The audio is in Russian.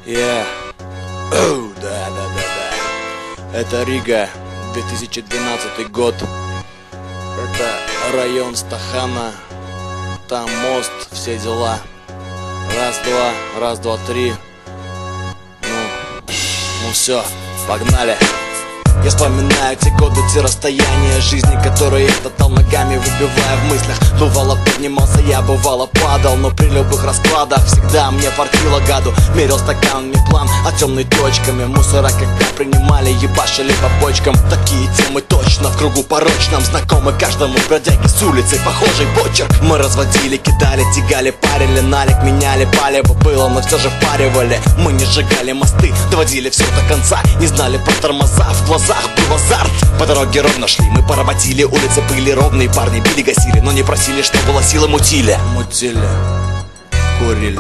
Да. Это Рига, 2012 год. Это район Стахана. Там мост, все дела. Раз, два, три. Ну все, погнали. Я вспоминаю те годы, те расстояния жизни, которые я топтал ногами, выбивая в мыслях. Бывало поднимался я, бывало падал, но при любых раскладах всегда мне фартило, гаду. Мерил стаканами план, а темными точками мусора когда принимали, ебашили по почкам. Такие темы точно в кругу порочном знакомы каждому бродяге с улицы, похожий почерк. Мы разводили, кидали, тягали, парили, налик, меняли, палево было, но все же впаривали. Мы не сжигали мосты, доводили все до конца, не знали про тормоза, в глазах был азарт. По дороге ровно шли, мы поработили, улицы были ровные, парни били, гасили, но не просили, что было силы, мутили, курили.